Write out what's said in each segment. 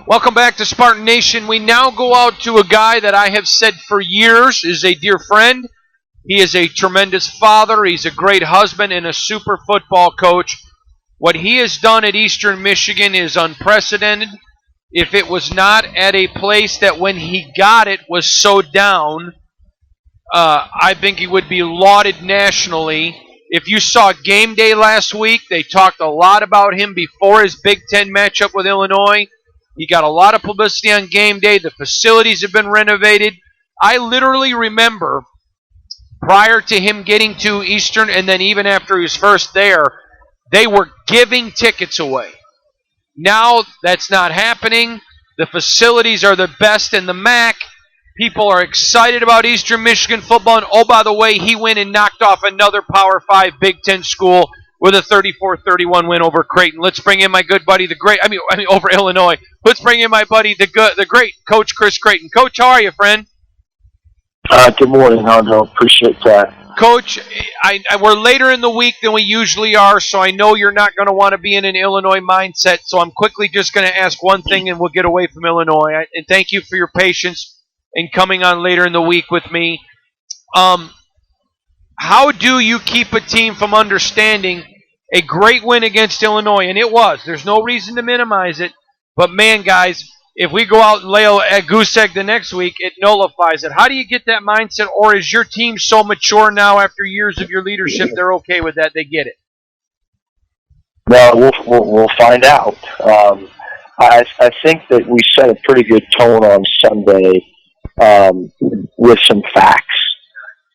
Welcome back to Spartan Nation. We now go out to a guy that I have said for years is a dear friend. He is a tremendous father. He's a great husband and a super football coach. What he has done at Eastern Michigan is unprecedented. If it was not at a place that when he got it was so down, I think he would be lauded nationally. If you saw game day last week, they talked a lot about him before his Big Ten matchup with Illinois. He got a lot of publicity on game day. The facilities have been renovated. I literally remember prior to him getting to Eastern and then even after he was first there, they were giving tickets away. Now that's not happening. The facilities are the best in the MAC. People are excited about Eastern Michigan football. And oh, by the way, he went and knocked off another Power 5 Big Ten school with a 34-31 win over Creighton. Let's bring in my good buddy, over Illinois. Let's bring in my buddy, the great Coach Chris Creighton. Coach, how are you, friend? Good morning, Hondo. Appreciate that. Coach, we're later in the week than we usually are, so I know you're not going to want to be in an Illinois mindset, so I'm quickly just going to ask one thing and we'll get away from Illinois. And thank you for your patience in coming on later in the week with me. How do you keep a team from understanding a great win against Illinois? And it was. There's no reason to minimize it. But, man, guys, if we go out and lay a goose egg the next week, it nullifies it. How do you get that mindset? Or is your team so mature now after years of your leadership, they're okay with that, they get it? Well, we'll find out. I think that we set a pretty good tone on Sunday with some facts.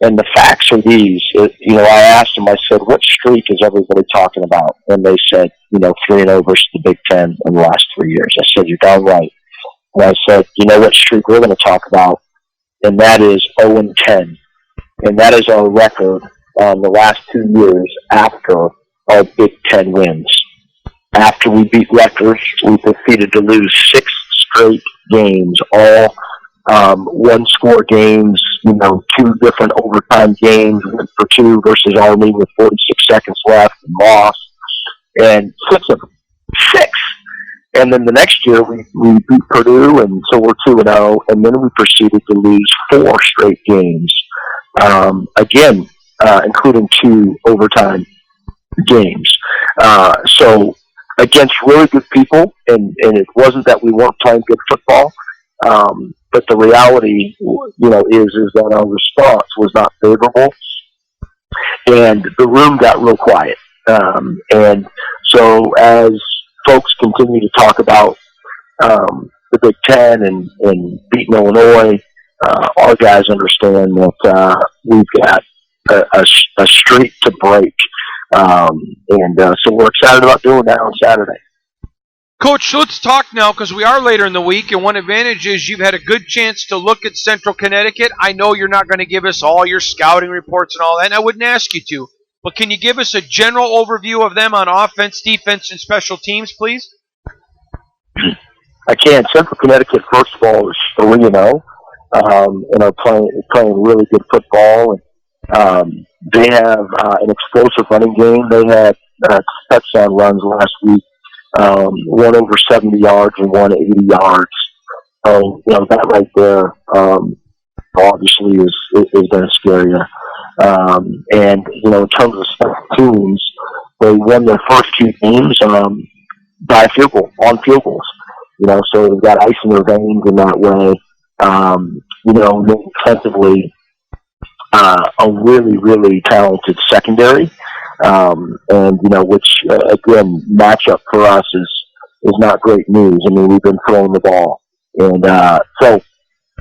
And the facts are these. I asked them, I said, what streak is everybody talking about? And they said, 3-0 versus the Big Ten in the last 3 years. I said, you're darn right. And I said, you know what streak we're going to talk about? And that is 0-10. And that is our record the last 2 years after our Big Ten wins. After we beat Rutgers, we proceeded to lose 6 straight games, all one-score games, 2 different overtime games, went for 2 versus Army with 46 seconds left and lost, and 6 of them. 6! And then the next year we beat Purdue, and so we're 2-0, and then we proceeded to lose 4 straight games, again, including 2 overtime games. So against really good people, and it wasn't that we weren't playing good football, but the reality, is that our response was not favorable, and the room got real quiet. And so as folks continue to talk about the Big Ten and beating Illinois, our guys understand that we've got a streak to break, and so we're excited about doing that on Saturday. Coach, let's talk now because we are later in the week, and one advantage is you've had a good chance to look at Central Connecticut. I know you're not going to give us all your scouting reports and all that, and I wouldn't ask you to, but can you give us a general overview of them on offense, defense, and special teams, please? I can. Central Connecticut, first of all, is 3-0, and are playing really good football. And they have an explosive running game. They had touchdown runs last week. One over 70 yards and one 80 yards. So, that right there, obviously is going to scare you. And, in terms of special teams, they won their first 2 games, by on field goals. So they've got ice in their veins in that way. Defensively, a really, really talented secondary. Which again, matchup for us is not great news. I mean, we've been throwing the ball, and so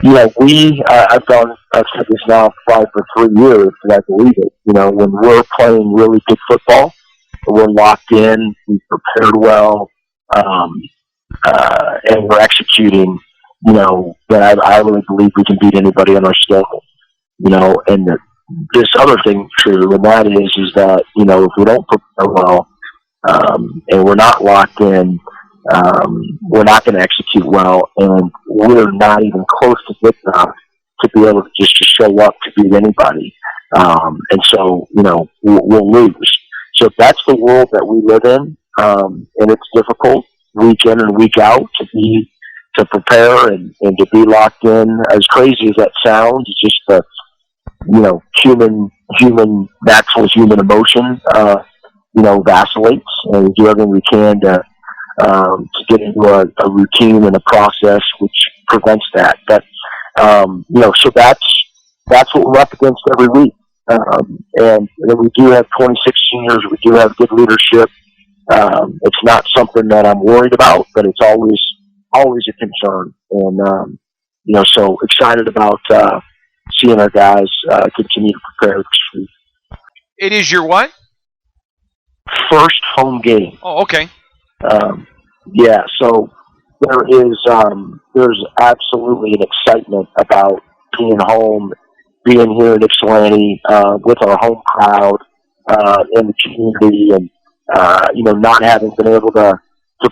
I've said this now for 3 years, and I believe it. When we're playing really good football, we're locked in, we've prepared well, and we're executing. Then I really believe we can beat anybody on our schedule. And this other thing true, and that is that, if we don't prepare well, and we're not locked in, we're not going to execute well, and we're not even close to good enough to be able to just show up to beat anybody. And so, we'll lose. So that's the world that we live in, and it's difficult week in and week out to be to prepare and to be locked in. As crazy as that sounds, it's just the natural human emotion, vacillates, and we do everything we can to get into a routine and a process which prevents that. But so that's what we're up against every week. And then we do have 26 seniors. We do have good leadership. It's not something that I'm worried about, but it's always a concern. And so excited about seeing our guys continue to prepare this week. It is your what? First home game. Oh, okay. So there's absolutely an excitement about being home, being here in Ypsilanti with our home crowd in the community, and not having been able to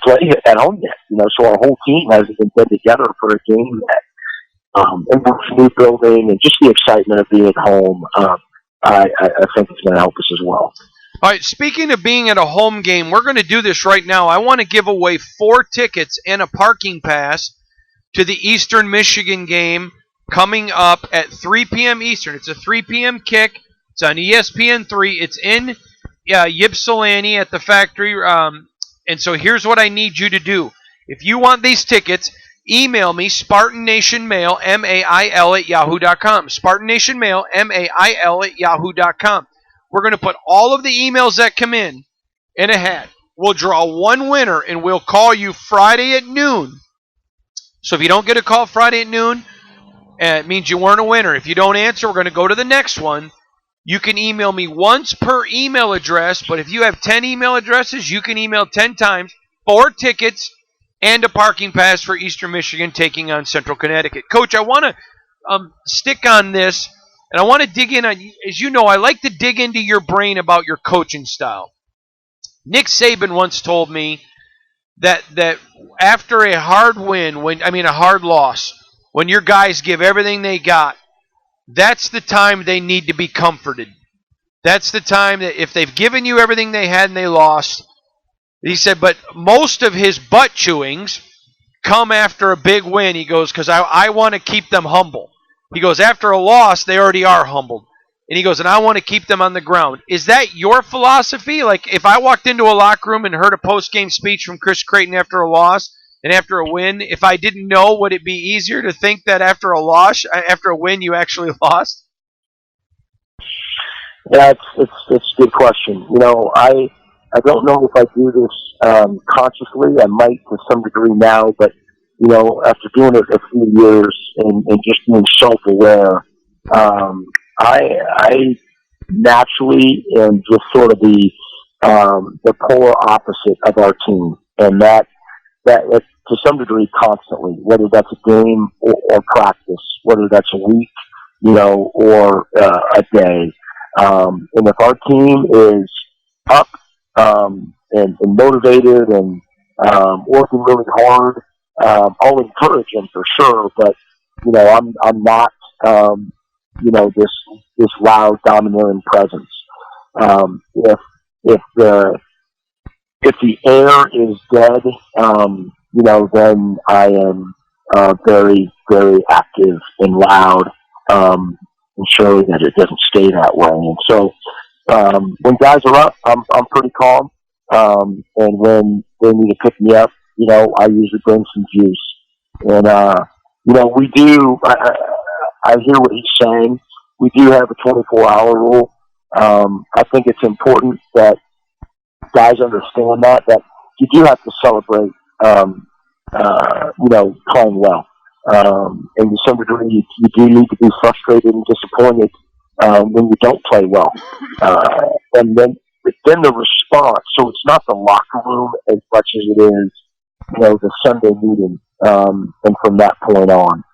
play at home yet. So our whole team hasn't been together for a game yet. And with the new building and just the excitement of being at home, I think it's going to help us as well. All right, speaking of being at a home game, we're going to do this right now. I want to give away 4 tickets and a parking pass to the Eastern Michigan game coming up at 3 p.m. Eastern. It's a 3 p.m. kick. It's on ESPN3. It's in Ypsilanti at the factory. And so here's what I need you to do. If you want these tickets, email me, SpartanNationMail, MAIL at yahoo.com. SpartanNationMail, MAIL at yahoo.com. We're going to put all of the emails that come in a hat. We'll draw one winner, and we'll call you Friday at noon. So if you don't get a call Friday at noon, it means you weren't a winner. If you don't answer, we're going to go to the next one. You can email me once per email address, but if you have 10 email addresses, you can email 10 times, 4 tickets, and a parking pass for Eastern Michigan taking on Central Connecticut. Coach, I want to stick on this. And I want to dig in on, as you know, I like to dig into your brain about your coaching style. Nick Saban once told me that after a hard win, a hard loss, when your guys give everything they got, that's the time they need to be comforted. That's the time that if they've given you everything they had and they lost, he said, but most of his butt chewings come after a big win, he goes, because I want to keep them humble. He goes, after a loss, they already are humbled. And he goes, and I want to keep them on the ground. Is that your philosophy? Like, if I walked into a locker room and heard a post-game speech from Chris Creighton after a loss and after a win, if I didn't know, would it be easier to think that after a win, you actually lost? Yeah, it's a good question. I don't know if I do this consciously. I might to some degree now, but after doing it a few years and just being self-aware, I naturally am just sort of the polar opposite of our team, and that to some degree constantly, whether that's a game or practice, whether that's a week, or a day. And if our team is up and motivated and working really hard, I'll encourage him for sure, but I'm not this loud, domineering presence. If the air is dead, then I am very, very active and loud, ensuring that it doesn't stay that way. And so when guys are up, I'm pretty calm, and when they need to pick me up, I usually bring some juice. And, we do, I hear what he's saying. We do have a 24-hour rule. I think it's important that guys understand that you do have to celebrate, playing well. And to some degree, you do need to be frustrated and disappointed when you don't play well. And then the response, so it's not the locker room as much as it is, the Sunday meeting, and from that point on.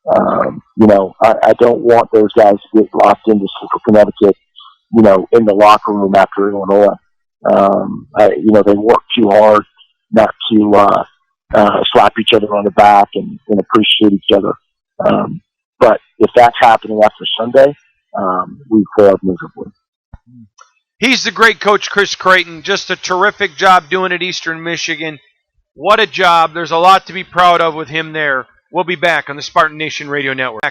I don't want those guys to get locked into Central Connecticut, in the locker room after Illinois. They work too hard not to slap each other on the back and appreciate each other. But if that's happening after Sunday, we failed miserably. He's the great coach, Chris Creighton. Just a terrific job doing at Eastern Michigan. What a job. There's a lot to be proud of with him there. We'll be back on the Spartan Nation Radio Network.